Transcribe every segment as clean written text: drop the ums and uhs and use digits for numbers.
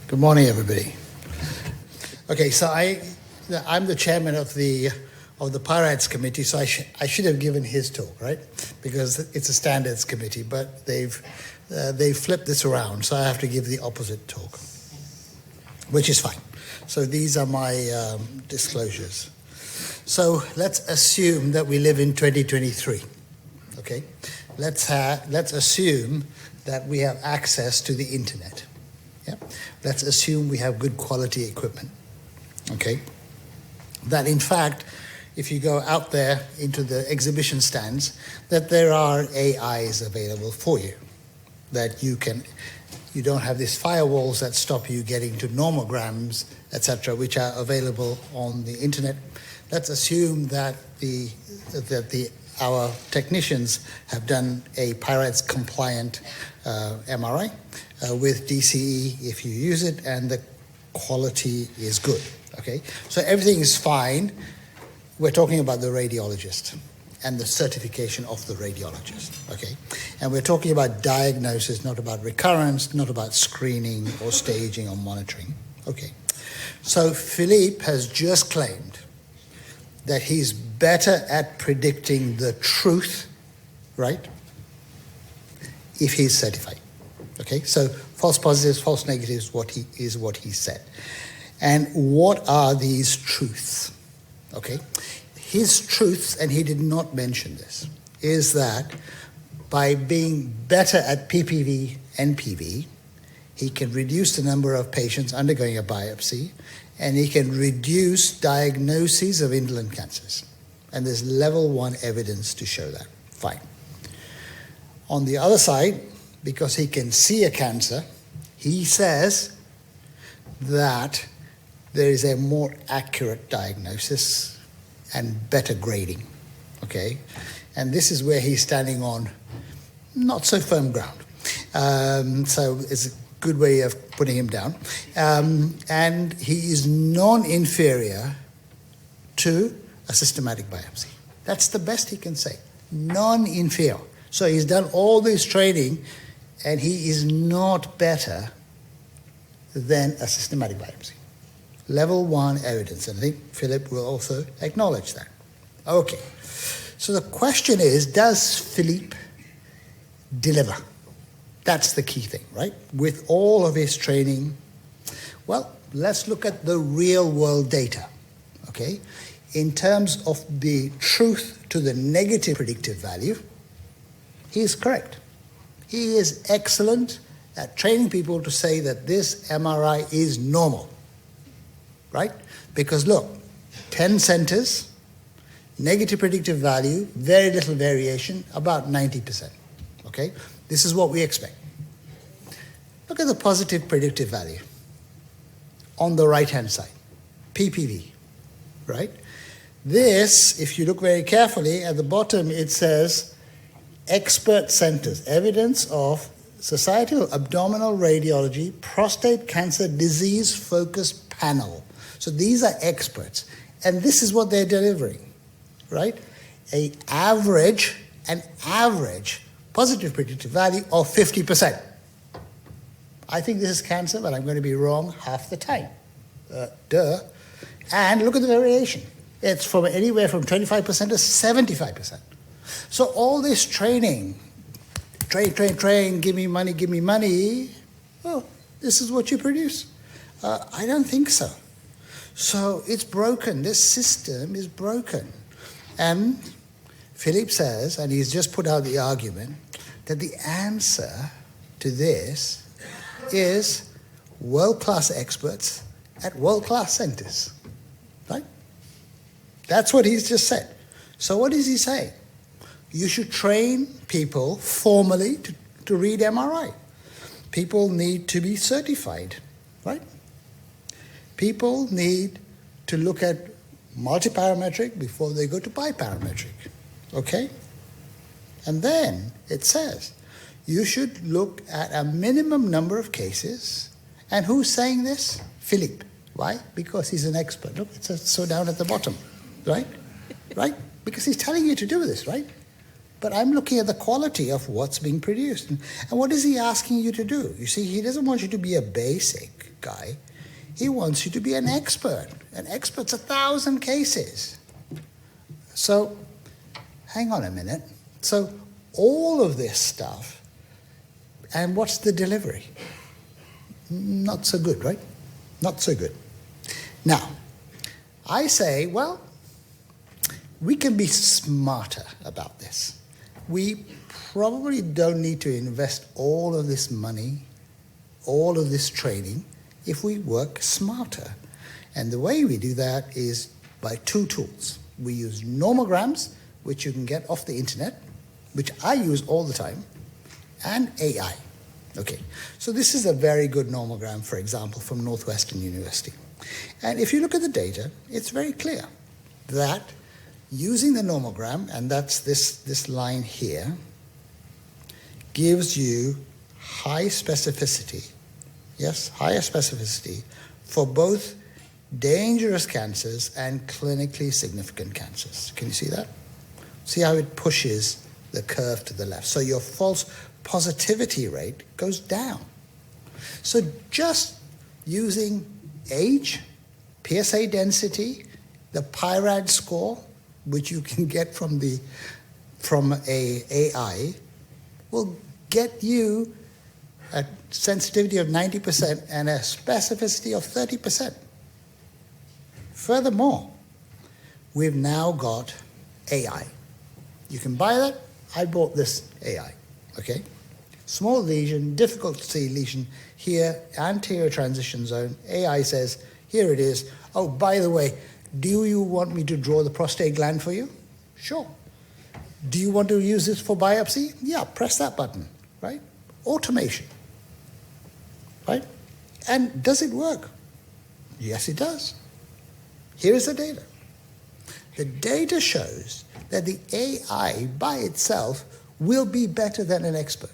Good morning, everybody. Okay, so I'm the chairman of the Pirates Committee, so I should have given his talk, right? Because it's a standards committee, but they've flipped this around, so I have to give the opposite talk, which is fine. So these are my disclosures. So let's assume that we live in 2023. Okay, let's assume that we have access to the internet. Yeah, let's assume we have good quality equipment. Okay, that in fact, if you go out there into the exhibition stands, that there are AIs available for you, that you don't have these firewalls that stop you getting to nomograms, etc., which are available on the internet. Let's assume that our technicians have done a Pirates compliant MRI with DCE if you use it, and the quality is good. Okay, so everything is fine. We're talking about the radiologist and the certification of the radiologist. Okay, and we're talking about diagnosis, not about recurrence, not about screening or staging or monitoring. Okay, so Philippe has just claimed that he's better at predicting the truth, right, if he's certified. Okay, so false positives, false negatives, what he said. And what are these truths? Okay, his truths, and he did not mention this, is that by being better at PPV, NPV, he can reduce the number of patients undergoing a biopsy, and he can reduce diagnoses of indolent cancers. And there's level 1 evidence to show that. Fine. On the other side, because he can see a cancer, he says that there is a more accurate diagnosis and better grading. Okay? And this is where he's standing on not so firm ground. So it's a good way of putting him down. And he is non-inferior to a systematic biopsy. That's the best he can say. Non-inferior. So he's done all this training, and he is not better than a systematic biopsy. Level 1 evidence, and I think Philip will also acknowledge that. Okay, so the question is, does Philippe deliver? That's the key thing, right? With all of his training, well, let's look at the real world data, okay? In terms of the truth to the negative predictive value, he is correct. He is excellent at training people to say that this MRI is normal, right? Because look, 10 centers, negative predictive value, very little variation, about 90%, okay? This is what we expect. Look at the positive predictive value on the right-hand side, PPV, right? This, if you look very carefully, at the bottom it says expert centers, evidence of Societal Abdominal Radiology Prostate Cancer Disease Focus Panel. So these are experts, and this is what they're delivering, right? An average positive predictive value of 50%. I think this is cancer, but I'm going to be wrong half the time. Duh. And look at the variation. It's from anywhere from 25% to 75%. So all this training, train, give me money, oh, this is what you produce. I don't think so. So it's broken. This system is broken. And Philippe says, and he's just put out the argument, that the answer to this is world-class experts at world-class centers, right? That's what he's just said. So what is he saying? You should train people formally to read MRI. People need to be certified, right? People need to look at multiparametric before they go to biparametric, okay? And then it says, you should look at a minimum number of cases. And who's saying this? Philippe. Why? Because he's an expert. Look, it's so down at the bottom, right? Right? Because he's telling you to do this, right? but I'm looking at the quality of what's being produced. And what is he asking you to do? You see, he doesn't want you to be a basic guy. He wants you to be an expert. An expert's 1,000 cases. So, hang on a minute. So, all of this stuff, and what's the delivery? Not so good, right? Not so good. Now, I say, well, we can be smarter about this. We probably don't need to invest all of this money, all of this training, if we work smarter. And the way we do that is by two tools. We use nomograms, which you can get off the internet, which I use all the time, and AI. Okay, so this is a very good nomogram, for example, from Northwestern University. And if you look at the data, it's very clear that using the nomogram, and that's this line here, gives you high specificity, yes, higher specificity for both dangerous cancers and clinically significant cancers. Can you see that? See how it pushes the curve to the left. So your false positivity rate goes down. So just using age, PSA density, the PIRAD score, which you can get from a AI, will get you a sensitivity of 90% and a specificity of 30%. Furthermore, we've now got AI. You can buy that. I bought this AI, okay? Small lesion, difficult to see lesion here, anterior transition zone. AI says, here it is. Oh, by the way, do you want me to draw the prostate gland for you? Sure. Do you want to use this for biopsy? Yeah, press that button, right? Automation, right? And does it work? Yes, it does. Here is the data. The data shows that the AI by itself will be better than an expert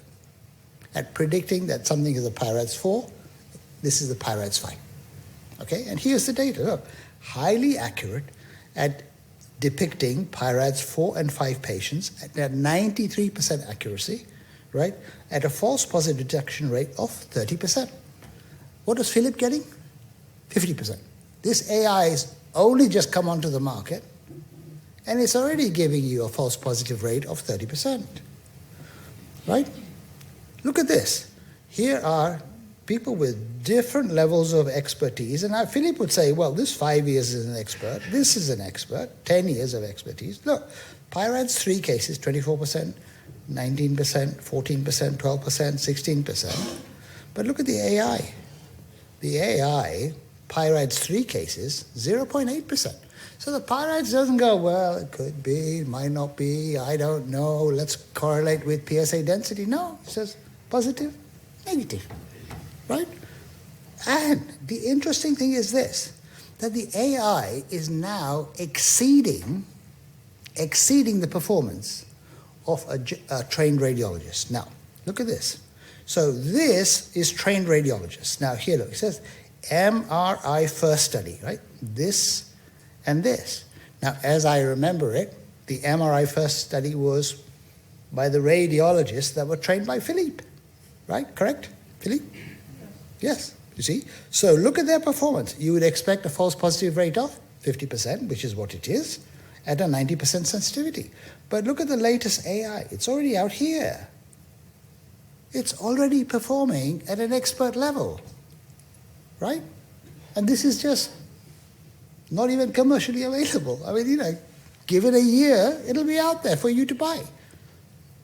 at predicting that something is a PIRADS 4. This is the PIRADS 5. Okay, and here's the data. Look, highly accurate at depicting PIRADS 4 and 5 patients at 93% accuracy, right, at a false positive detection rate of 30%. What was Philip getting? 50%. This AI has only just come onto the market, and it's already giving you a false positive rate of 30%, right? Look at this. Here are people with different levels of expertise, and now Philip would say, well, this 5 years is an expert, this is an expert, 10 years of expertise. Look, PIRADS 3 cases, 24%, 19%, 14%, 12%, 16%. But look at the AI. The AI, PIRADS 3 cases, 0.8%. So the PIRADS doesn't go, well, it could be, it might not be, I don't know, let's correlate with PSA density. No, it says positive, negative, right? And the interesting thing is this, that the AI is now exceeding the performance of a trained radiologist. Now, look at this. So this is trained radiologist. Now here, look, it says MRI first study, right? This and this. Now, as I remember it, the MRI first study was by the radiologists that were trained by Philippe, right? Correct? Philippe? Yes, you see? So look at their performance. You would expect a false positive rate of 50%, which is what it is, at a 90% sensitivity. But look at the latest AI. It's already out here. It's already performing at an expert level, right? And this is just not even commercially available. I mean, give it a year, it'll be out there for you to buy,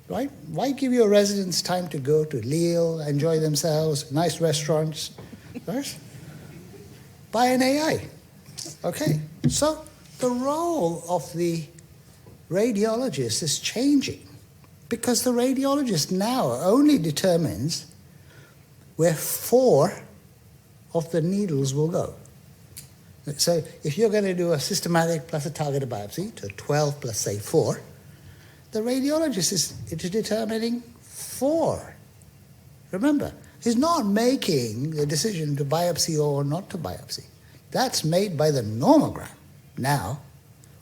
right? Why give your residents time to go to Lille, enjoy themselves, nice restaurants, right? Buy an AI, okay? So the role of the radiologist is changing because the radiologist now only determines where 4 of the needles will go. So if you're going to do a systematic plus a targeted biopsy, to 12 plus, say, 4, the radiologist is determining 4. Remember, he's not making the decision to biopsy or not to biopsy. That's made by the nomogram now,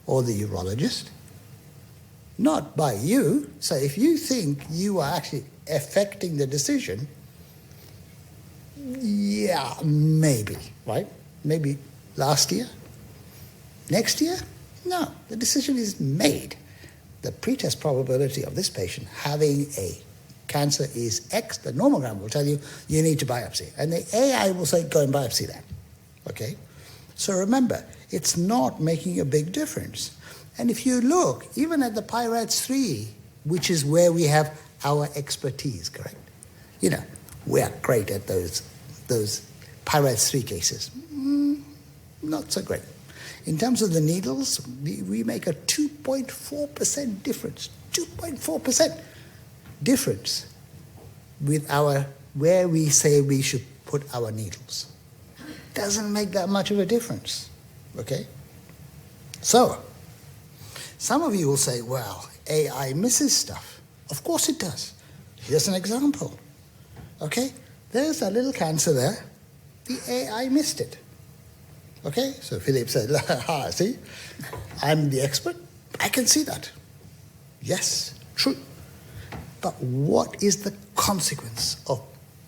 or the urologist. not by you. So if you think you are actually affecting the decision, yeah, maybe, right? Maybe last year, next year? No, the decision is made. The pretest probability of this patient having a cancer is X. The nomogram will tell you you need to biopsy. And the AI will say, go and biopsy that. Okay? So remember, it's not making a big difference. And if you look, even at the PIRADS 3, which is where we have our expertise, correct? You know, we are great at those PIRADS 3 cases. Not so great. In terms of the needles, we make a 2.4% difference. 2.4% difference with where we say we should put our needles. Doesn't make that much of a difference, okay? So, some of you will say, well, AI misses stuff. Of course it does. Here's an example, okay? There's a little cancer there. The AI missed it. Okay, so Philip said, see, I'm the expert. I can see that. Yes, true. But what is the consequence of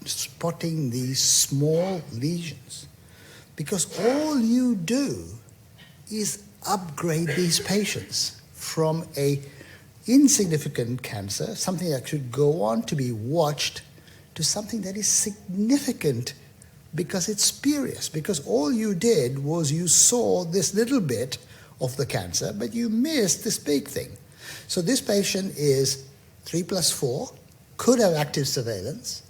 spotting these small lesions? Because all you do is upgrade these patients from a insignificant cancer, something that should go on to be watched, to something that is significant because it's spurious, because all you did was you saw this little bit of the cancer, but you missed this big thing. So this patient is 3+4, could have active surveillance,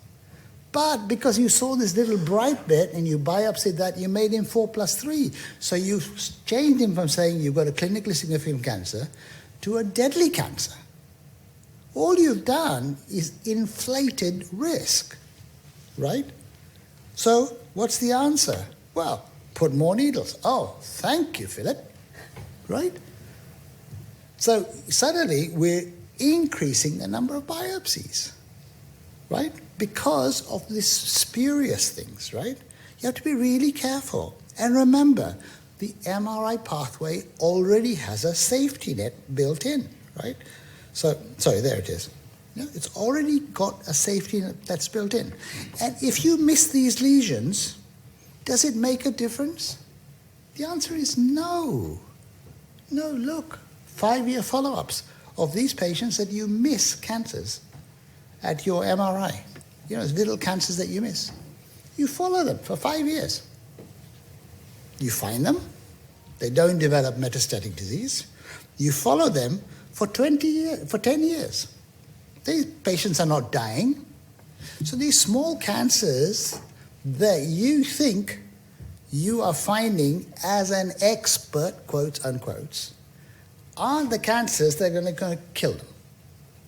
but because you saw this little bright bit and you biopsied that, you made him 4+3. So you changed him from saying you've got a clinically significant cancer to a deadly cancer. All you've done is inflated risk, right? So what's the answer? Well, put more needles. Oh, thank you, Philip, right? So suddenly we're increasing the number of biopsies, right? Because of these spurious things, right? You have to be really careful. And remember, the MRI pathway already has a safety net built in, right? So, sorry, there it is. Yeah, it's already got a safety net that's built in. And if you miss these lesions, does it make a difference? The answer is no. No, look, 5-year follow-ups of these patients that you miss cancers at your MRI. You know, little cancers that you miss. You follow them for 5 years. You find them. They don't develop metastatic disease. You follow them for 10 years. These patients are not dying. So these small cancers that you think you are finding as an expert, quotes, unquotes, aren't the cancers that are going to kill them,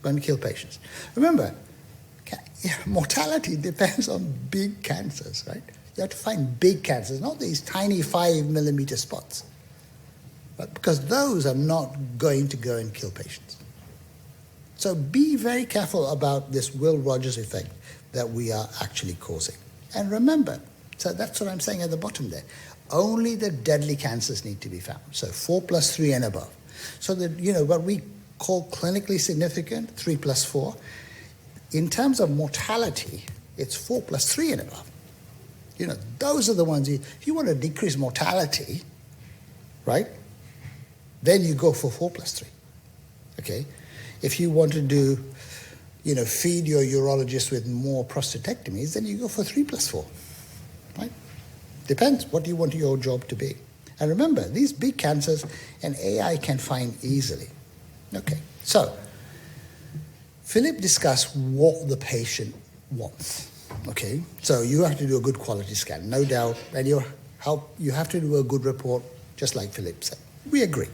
going to kill patients. Remember, mortality depends on big cancers, right? You have to find big cancers, not these tiny 5mm spots. But because those are not going to go and kill patients. So be very careful about this Will Rogers effect that we are actually causing. And remember, so that's what I'm saying at the bottom there. Only the deadly cancers need to be found. So 4+3 and above. So that, you know, what we call clinically significant, 3+4. In terms of mortality, it's 4+3 and above. You know, those are the ones, if you want to decrease mortality, right, then you go for 4+3, okay? If you want to do, you know, feed your urologist with more prostatectomies, then you go for 3+4, right? Depends what you want your job to be. And remember, these big cancers, an AI can find easily. Okay, so Philip discussed what the patient wants, okay? So you have to do a good quality scan, no doubt, and you have to do a good report, just like Philip said. We agree.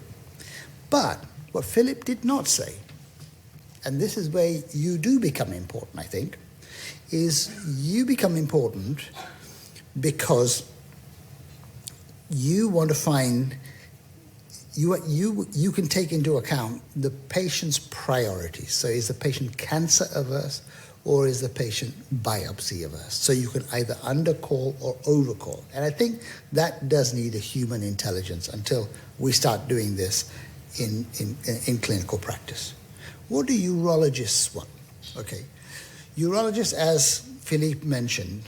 But what Philip did not say, and this is where you do become important, I think, is you become important because you want to find, you can take into account the patient's priorities. So is the patient cancer averse or is the patient biopsy averse? So you can either undercall or overcall. And I think that does need a human intelligence until we start doing this in clinical practice. What do urologists want? Okay, urologists, as Philippe mentioned,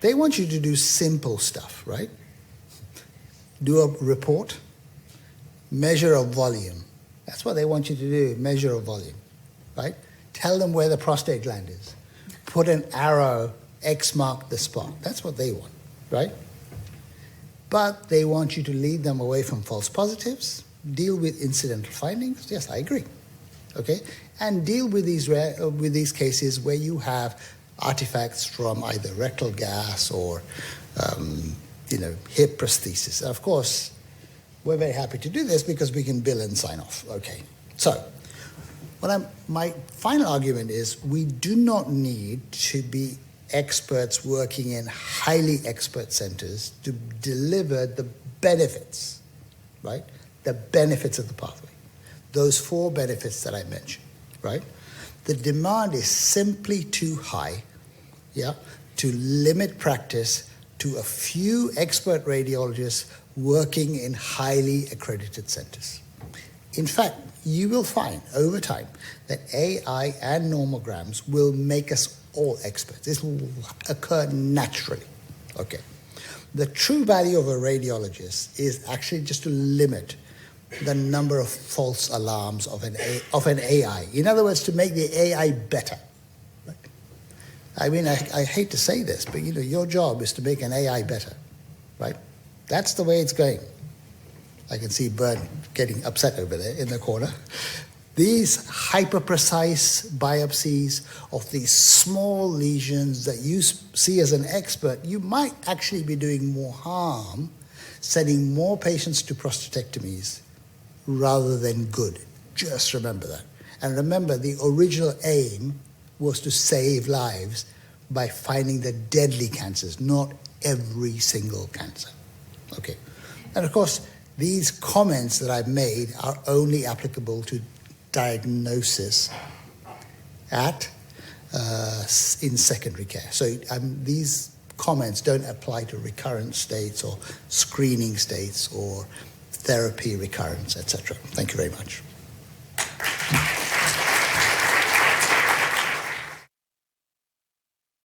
they want you to do simple stuff, right? Do a report, measure a volume. That's what they want you to do, measure a volume, right? Tell them where the prostate gland is. Put an arrow, X mark the spot. That's what they want, right? But they want you to lead them away from false positives, deal with incidental findings. Yes, I agree. Okay, and deal with these cases where you have artifacts from either rectal gas or hip prosthesis. Of course, we're very happy to do this because we can bill and sign off. Okay, so my final argument is we do not need to be experts working in highly expert centers to deliver the benefits, right? The benefits of the pathway. Those 4 benefits that I mentioned, right? The demand is simply too high, to limit practice to a few expert radiologists working in highly accredited centers. In fact, you will find over time that AI and nomograms will make us all experts. This will occur naturally, okay? The true value of a radiologist is actually just to limit the number of false alarms of an AI. In other words, to make the AI better. Right? I mean, I hate to say this, but your job is to make an AI better, right? That's the way it's going. I can see Bern getting upset over there in the corner. These hyper-precise biopsies of these small lesions that you see as an expert, you might actually be doing more harm, sending more patients to prostatectomies rather than good. Just remember that. And remember, the original aim was to save lives by finding the deadly cancers, not every single cancer. Okay. And of course, these comments that I've made are only applicable to diagnosis in secondary care. So these comments don't apply to recurrent states or screening states or therapy recurrence, etc. Thank you very much.